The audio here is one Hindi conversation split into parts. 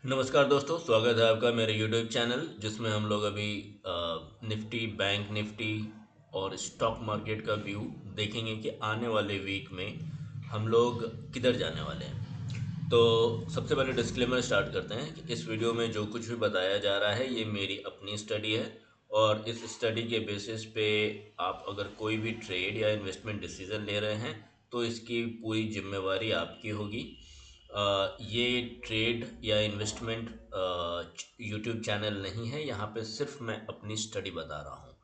नमस्कार दोस्तों, स्वागत है आपका मेरे यूट्यूब चैनल जिसमें हम लोग अभी निफ्टी, बैंक निफ्टी और स्टॉक मार्केट का व्यू देखेंगे कि आने वाले वीक में हम लोग किधर जाने वाले हैं। तो सबसे पहले डिस्क्लेमर स्टार्ट करते हैं कि इस वीडियो में जो कुछ भी बताया जा रहा है ये मेरी अपनी स्टडी है और इस स्टडी के बेसिस पे आप अगर कोई भी ट्रेड या इन्वेस्टमेंट डिसीजन ले रहे हैं तो इसकी पूरी जिम्मेवारी आपकी होगी। ये ट्रेड या इन्वेस्टमेंट यूट्यूब चैनल नहीं है, यहाँ पे सिर्फ मैं अपनी स्टडी बता रहा हूँ।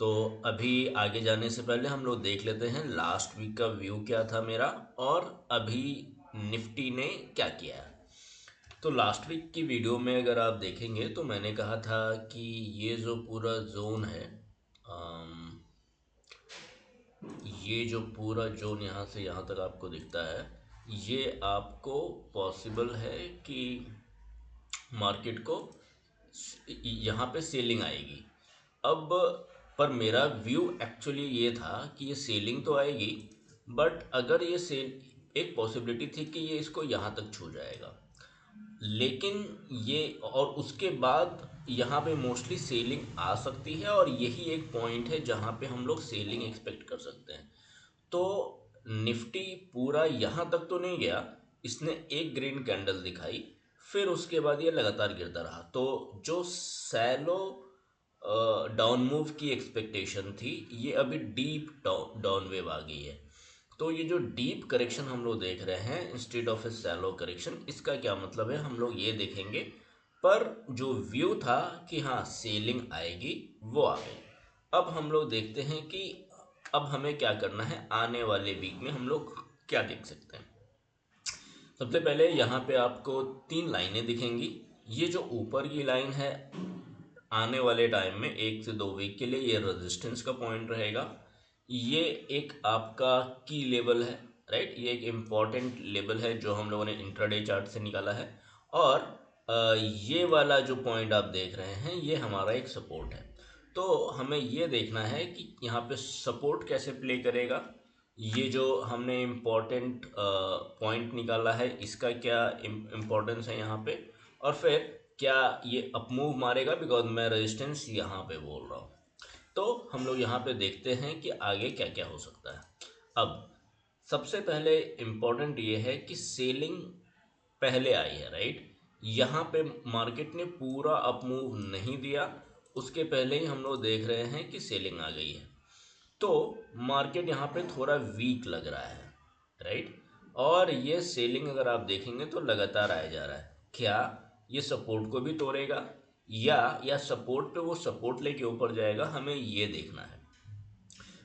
तो अभी आगे जाने से पहले हम लोग देख लेते हैं लास्ट वीक का व्यू क्या था मेरा और अभी निफ्टी ने क्या किया है। तो लास्ट वीक की वीडियो में अगर आप देखेंगे तो मैंने कहा था कि ये जो पूरा जोन है, अम, ये जो पूरा जोन यहाँ से यहाँ तक आपको दिखता है, ये आपको पॉसिबल है कि मार्केट को यहाँ पे सेलिंग आएगी। अब पर मेरा व्यू एक्चुअली ये था कि ये सेलिंग तो आएगी, बट अगर ये सेल एक पॉसिबिलिटी थी कि ये इसको यहाँ तक छू जाएगा, लेकिन ये और उसके बाद यहाँ पे मोस्टली सेलिंग आ सकती है और यही एक पॉइंट है जहाँ पे हम लोग सेलिंग एक्सपेक्ट कर सकते हैं। तो निफ्टी पूरा यहाँ तक तो नहीं गया, इसने एक ग्रीन कैंडल दिखाई, फिर उसके बाद ये लगातार गिरता रहा। तो जो सैलो डाउन मूव की एक्सपेक्टेशन थी, ये अभी डीप डाउन वेव आ गई है। तो ये जो डीप करेक्शन हम लोग देख रहे हैं instead of a shallow correction, इसका क्या मतलब है हम लोग ये देखेंगे। पर जो व्यू था कि हाँ सेलिंग आएगी, वो आ गई। अब हम लोग देखते हैं कि अब हमें क्या करना है, आने वाले वीक में हम लोग क्या देख सकते हैं। सबसे पहले यहाँ पे आपको तीन लाइनें दिखेंगी। ये जो ऊपर की लाइन है, आने वाले टाइम में 1 से 2 वीक के लिए ये रेजिस्टेंस का पॉइंट रहेगा। ये एक आपका की लेवल है, राइट। ये एक इम्पॉर्टेंट लेवल है जो हम लोगों ने इंट्राडे चार्ट से निकाला है। और ये वाला जो पॉइंट आप देख रहे हैं ये हमारा एक सपोर्ट है। तो हमें ये देखना है कि यहाँ पे सपोर्ट कैसे प्ले करेगा। ये जो हमने इम्पोर्टेंट पॉइंट निकाला है इसका क्या इम्पोर्टेंस है यहाँ पे, और फिर क्या ये अप मूव मारेगा, बिकॉज मैं रेजिस्टेंस यहाँ पे बोल रहा हूँ। तो हम लोग यहाँ पे देखते हैं कि आगे क्या क्या हो सकता है। अब सबसे पहले इम्पोर्टेंट ये है कि सेलिंग पहले आई है, राइट। यहाँ पे मार्केट ने पूरा अप मूव नहीं दिया, उसके पहले ही हम लोग देख रहे हैं कि सेलिंग आ गई है। तो मार्केट यहाँ पे थोड़ा वीक लग रहा है, राइट। और ये सेलिंग अगर आप देखेंगे तो लगातार आया जा रहा है। क्या ये सपोर्ट को भी तोड़ेगा, या सपोर्ट पे वो सपोर्ट लेके ऊपर जाएगा, हमें ये देखना है।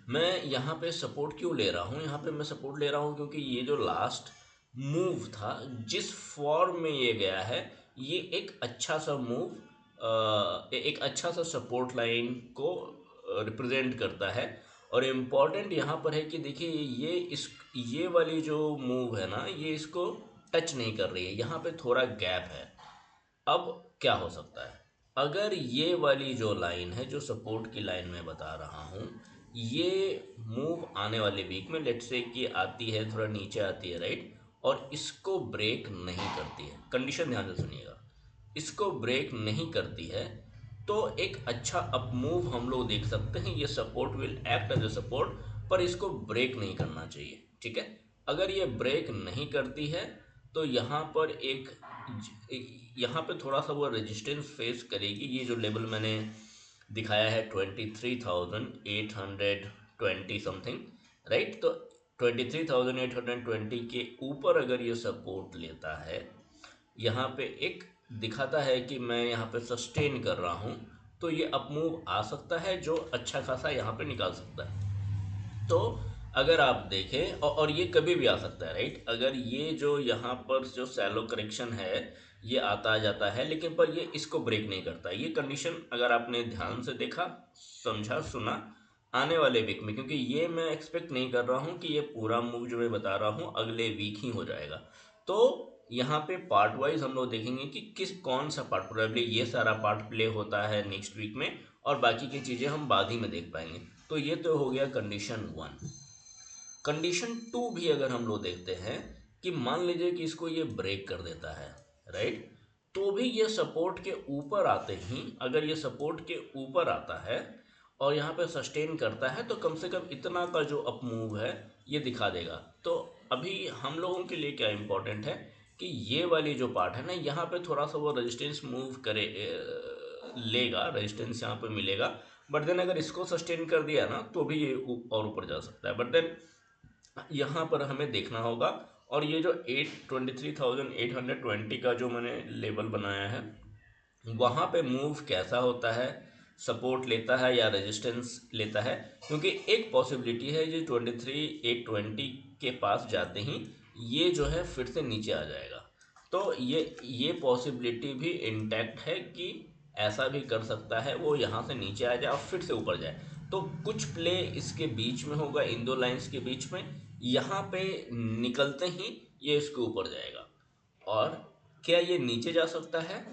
मैं यहाँ पे सपोर्ट क्यों ले रहा हूँ, यहाँ पे मैं सपोर्ट ले रहा हूँ क्योंकि ये जो लास्ट मूव था, जिस फॉर्म में ये गया है, ये एक अच्छा सा मूव, एक अच्छा सा सपोर्ट लाइन को रिप्रेजेंट करता है। और इम्पॉर्टेंट यहाँ पर है कि देखिए ये वाली जो मूव है ना, ये इसको टच नहीं कर रही है, यहाँ पे थोड़ा गैप है। अब क्या हो सकता है, अगर ये वाली जो लाइन है, जो सपोर्ट की लाइन मैं बता रहा हूँ, ये मूव आने वाले वीक में लेट्स से कि आती है, थोड़ा नीचे आती है, राइट, और इसको ब्रेक नहीं करती है, कंडीशन ध्यान से सुनिएगा, इसको ब्रेक नहीं करती है, तो एक अच्छा अप मूव हम लोग देख सकते हैं। ये support will act as a support, पर इसको ब्रेक नहीं करना चाहिए, ठीक है। अगर ये ब्रेक नहीं करती है तो यहाँ पर यहाँ पे थोड़ा सा वो रेजिस्टेंस फेस करेगी। ये जो लेवल मैंने दिखाया है 23,820 समथिंग, राइट। तो 23,820 के ऊपर अगर ये सपोर्ट लेता है, यहाँ पे एक दिखाता है कि मैं यहाँ पे सस्टेन कर रहा हूँ, तो ये अप मूव आ सकता है जो अच्छा खासा यहाँ पे निकाल सकता है। तो अगर आप देखें, और ये कभी भी आ सकता है, राइट। अगर ये जो यहाँ पर जो सैलो करेक्शन है ये आता जाता है, लेकिन पर ये इसको ब्रेक नहीं करता। ये कंडीशन अगर आपने ध्यान से देखा, समझा, सुना, आने वाले वीक में, क्योंकि ये मैं एक्सपेक्ट नहीं कर रहा हूँ कि ये पूरा मूव जो मैं बता रहा हूँ अगले वीक ही हो जाएगा। तो यहाँ पे पार्ट वाइज हम लोग देखेंगे कि कौन सा पार्ट, प्रोबेबली ये सारा पार्ट प्ले होता है नेक्स्ट वीक में, और बाकी की चीज़ें हम बाद ही में देख पाएंगे। तो ये तो हो गया कंडीशन 1। कंडीशन 2 भी अगर हम लोग देखते हैं कि मान लीजिए कि इसको ये ब्रेक कर देता है, राइट, तो भी ये सपोर्ट के ऊपर आते ही, अगर ये सपोर्ट के ऊपर आता है और यहाँ पे सस्टेन करता है तो कम से कम इतना का जो अप मूव है ये दिखा देगा। तो अभी हम लोगों के लिए क्या इम्पोर्टेंट है कि ये वाली जो पार्ट है ना, यहाँ पे थोड़ा सा वो रेजिस्टेंस मूव करे, लेगा, रेजिस्टेंस यहाँ पे मिलेगा। बट देन अगर इसको सस्टेन कर दिया ना तो भी ये और ऊपर जा सकता है। बट देन यहाँ पर हमें देखना होगा। और ये जो 23,820 का जो मैंने लेवल बनाया है, वहाँ पे मूव कैसा होता है, सपोर्ट लेता है या रेजिस्टेंस लेता है। क्योंकि एक पॉसिबिलिटी है जो 23,820 के पास जाते ही ये जो है फिर से नीचे आ जाएगा। तो ये पॉसिबिलिटी भी इंटैक्ट है कि ऐसा भी कर सकता है वो यहाँ से नीचे आ जाए और फिर से ऊपर जाए। तो कुछ प्ले इसके बीच में होगा, इन दो लाइंस के बीच में, यहाँ पे निकलते ही ये इसके ऊपर जाएगा। और क्या ये नीचे जा सकता है?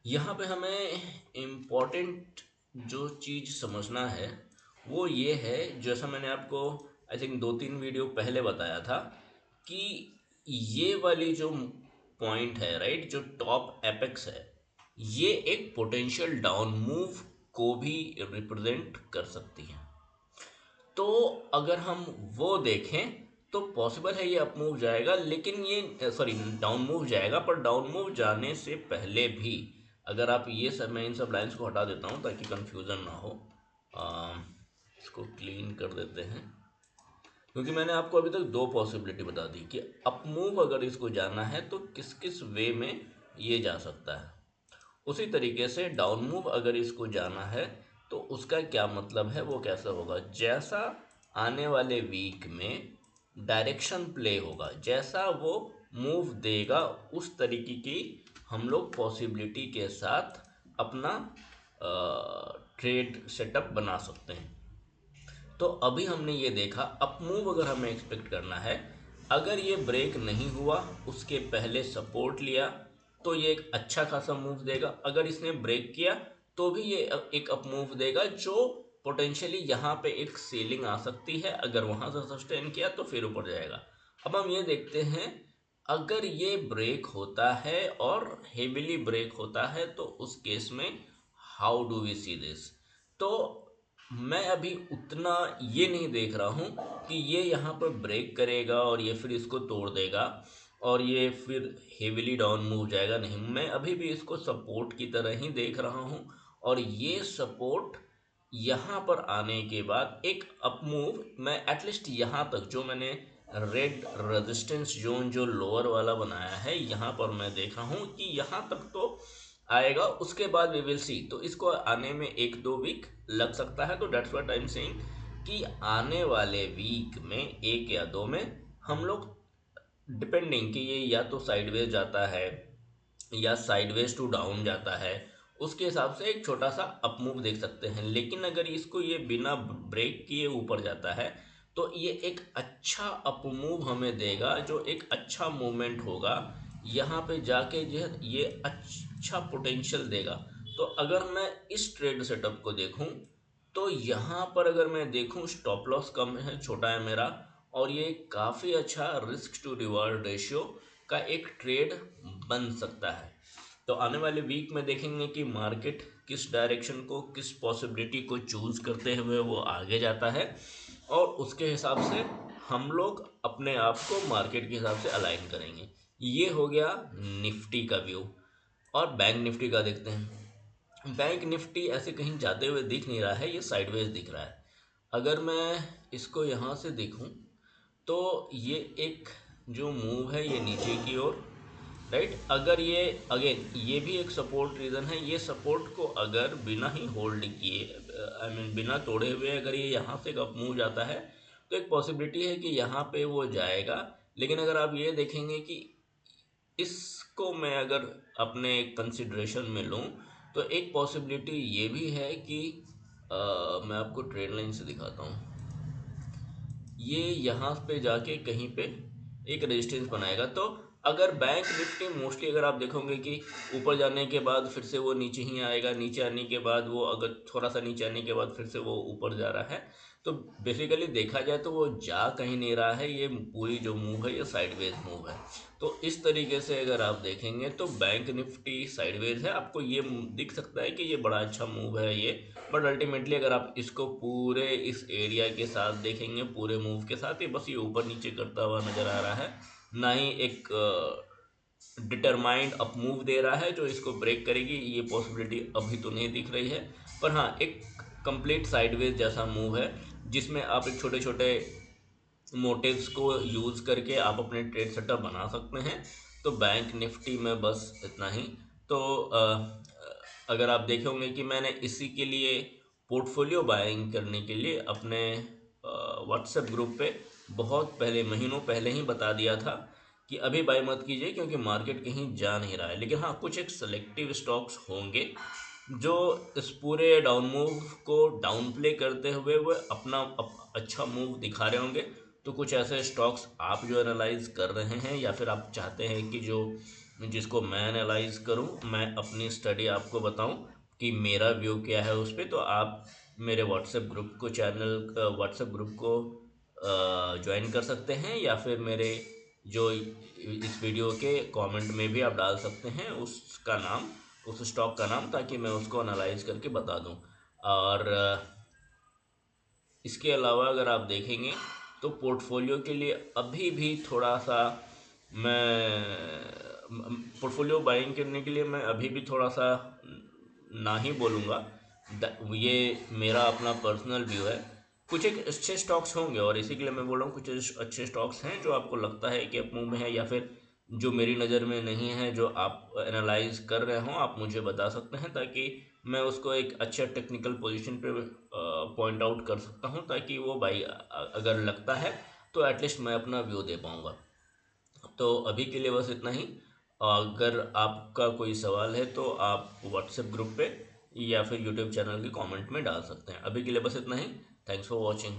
यहाँ पे हमें इम्पोर्टेंट जो चीज़ समझना है वो ये है, जैसा मैंने आपको आई थिंक 2-3 वीडियो पहले बताया था कि ये वाली जो पॉइंट है, राइट, जो टॉप एपेक्स है, ये एक पोटेंशियल डाउन मूव को भी रिप्रेजेंट कर सकती है। तो अगर हम वो देखें तो पॉसिबल है ये अप मूव जाएगा, लेकिन ये सॉरी डाउन मूव जाएगा, पर डाउन मूव जाने से पहले भी अगर आप ये सब, मैं इन सब लाइंस को हटा देता हूँ ताकि कंफ्यूजन ना हो। इसको क्लीन कर देते हैं, क्योंकि मैंने आपको अभी तक दो पॉसिबिलिटी बता दी कि अप मूव अगर इसको जाना है तो किस किस वे में ये जा सकता है। उसी तरीके से डाउन मूव अगर इसको जाना है तो उसका क्या मतलब है, वो कैसा होगा। जैसा आने वाले वीक में डायरेक्शन प्ले होगा, जैसा वो मूव देगा, उस तरीके की हम लोग पॉसिबिलिटी के साथ अपना ट्रेड सेटअप बना सकते हैं। तो अभी हमने ये देखा, अप मूव अगर हमें एक्सपेक्ट करना है, अगर ये ब्रेक नहीं हुआ, उसके पहले सपोर्ट लिया, तो ये एक अच्छा खासा मूव देगा। अगर इसने ब्रेक किया तो भी ये एक अप मूव देगा, जो पोटेंशियली यहाँ पे एक सेलिंग आ सकती है। अगर वहाँ से सस्टेन किया तो फिर ऊपर जाएगा। अब हम ये देखते हैं, अगर ये ब्रेक होता है और हेविली ब्रेक होता है तो उस केस में how do we see this. तो मैं अभी उतना ये नहीं देख रहा हूँ कि ये यहाँ पर ब्रेक करेगा और ये फिर इसको तोड़ देगा और ये फिर हेविली डाउन मूव जाएगा। नहीं, मैं अभी भी इसको सपोर्ट की तरह ही देख रहा हूँ। और ये सपोर्ट यहाँ पर आने के बाद एक अप मूव, मैं एटलीस्ट यहाँ तक जो मैंने रेड रेजिस्टेंस जोन जो लोअर वाला बनाया है, यहाँ पर मैं देख रहा हूँ कि यहाँ तक तो आएगा। उसके बाद वी विल सी, तो इसको आने में 1-2 वीक लग सकता है। तो that's what I am saying कि आने वाले वीक में 1 या 2 में हम लोग, डिपेंडिंग कि ये या तो साइडवेज जाता है या साइडवेज टू डाउन जाता है, उसके हिसाब से एक छोटा सा अप मूव देख सकते हैं। लेकिन अगर इसको ये बिना ब्रेक किए ऊपर जाता है तो ये एक अच्छा अप मूव हमें देगा, जो एक अच्छा मूवमेंट होगा। यहाँ पे जाके जो है ये अच्छा पोटेंशियल देगा। तो अगर मैं इस ट्रेड सेटअप को देखूं तो यहाँ पर अगर मैं देखूं, स्टॉप लॉस कम है, छोटा है मेरा, और ये काफ़ी अच्छा रिस्क टू रिवार्ड रेशियो का एक ट्रेड बन सकता है। तो आने वाले वीक में देखेंगे कि मार्केट किस डायरेक्शन को, किस पॉसिबिलिटी को चूज़ करते हुए वो आगे जाता है, और उसके हिसाब से हम लोग अपने आप को मार्केट के हिसाब से अलाइन करेंगे। ये हो गया निफ्टी का व्यू। और बैंक निफ्टी का देखते हैं। बैंक निफ्टी ऐसे कहीं जाते हुए दिख नहीं रहा है, ये साइडवेज दिख रहा है। अगर मैं इसको यहाँ से देखूँ तो ये एक जो मूव है ये नीचे की ओर, राइट। अगर ये अगेन ये भी एक सपोर्ट रीजन है, ये सपोर्ट को अगर बिना ही होल्ड किए, आई मीन बिना तोड़े हुए, अगर ये यहाँ से अप मूव जाता है तो एक पॉसिबिलिटी है कि यहाँ पे वो जाएगा। लेकिन अगर आप ये देखेंगे कि इसको मैं अगर अपने कंसिड्रेशन में लूँ तो एक पॉसिबिलिटी ये भी है कि मैं आपको ट्रेड लाइन से दिखाता हूँ, ये यहाँ पे जाके कहीं पे एक रेजिस्टेंस बनाएगा। तो अगर बैंक निफ्टी मोस्टली अगर आप देखोगे कि ऊपर जाने के बाद फिर से वो नीचे ही आएगा, नीचे आने के बाद वो अगर थोड़ा सा नीचे आने के बाद फिर से वो ऊपर जा रहा है, तो बेसिकली देखा जाए तो वो जा कहीं नहीं रहा है, ये पूरी जो मूव है ये साइडवेज मूव है। तो इस तरीके से अगर आप देखेंगे तो बैंक निफ्टी साइडवेज है, आपको ये दिख सकता है कि ये बड़ा अच्छा मूव है ये, बट अल्टीमेटली अगर आप इसको पूरे इस एरिया के साथ देखेंगे, पूरे मूव के साथ, ये बस ये ऊपर नीचे करता हुआ नज़र आ रहा है, ना ही एक डिटरमाइंड अप मूव दे रहा है जो इसको ब्रेक करेगी, ये पॉसिबिलिटी अभी तो नहीं दिख रही है। पर हाँ, एक कंप्लीट साइडवेज जैसा मूव है जिसमें आप एक छोटे छोटे मोटिव्स को यूज़ करके आप अपने ट्रेड सेटअप बना सकते हैं। तो बैंक निफ्टी में बस इतना ही। तो अगर आप देखे होंगे कि मैंने इसी के लिए पोर्टफोलियो बाइंग करने के लिए अपने व्हाट्सएप ग्रुप पे बहुत पहले, महीनों पहले ही बता दिया था कि अभी बाय मत कीजिए क्योंकि मार्केट कहीं जा नहीं रहा है। लेकिन हाँ, कुछ एक सेलेक्टिव स्टॉक्स होंगे जो इस पूरे डाउन मूव को डाउन प्ले करते हुए वो अपना अच्छा मूव दिखा रहे होंगे। तो कुछ ऐसे स्टॉक्स आप जो एनालाइज कर रहे हैं या फिर आप चाहते हैं कि जो जिसको मैं एनालाइज करूं, मैं अपनी स्टडी आपको बताऊं कि मेरा व्यू क्या है उस पर, तो आप मेरे व्हाट्सएप ग्रुप को ज्वाइन कर सकते हैं, या फिर मेरे जो इस वीडियो के कमेंट में भी आप डाल सकते हैं उसका नाम, उस स्टॉक का नाम, ताकि मैं उसको एनालाइज करके बता दूं। और इसके अलावा अगर आप देखेंगे तो पोर्टफोलियो के लिए अभी भी थोड़ा सा मैं पोर्टफोलियो बाइंग करने के लिए मैं अभी भी थोड़ा सा ना ही बोलूँगा। ये मेरा अपना पर्सनल व्यू है। कुछ एक अच्छे स्टॉक्स होंगे और इसी के लिए मैं बोल रहा हूँ, कुछ अच्छे स्टॉक्स हैं जो आपको लगता है कि अप मूव में है, या फिर जो मेरी नज़र में नहीं है, जो आप एनालाइज कर रहे हो, आप मुझे बता सकते हैं ताकि मैं उसको एक अच्छे टेक्निकल पोजीशन पे पॉइंट आउट कर सकता हूँ, ताकि वो भाई अगर लगता है तो एटलीस्ट मैं अपना व्यू दे पाऊँगा। तो अभी के लिए बस इतना ही। अगर आपका कोई सवाल है तो आप व्हाट्सएप ग्रुप पे या फिर यूट्यूब चैनल के कमेंट में डाल सकते हैं। अभी के लिए बस इतना ही। Thanks for watching.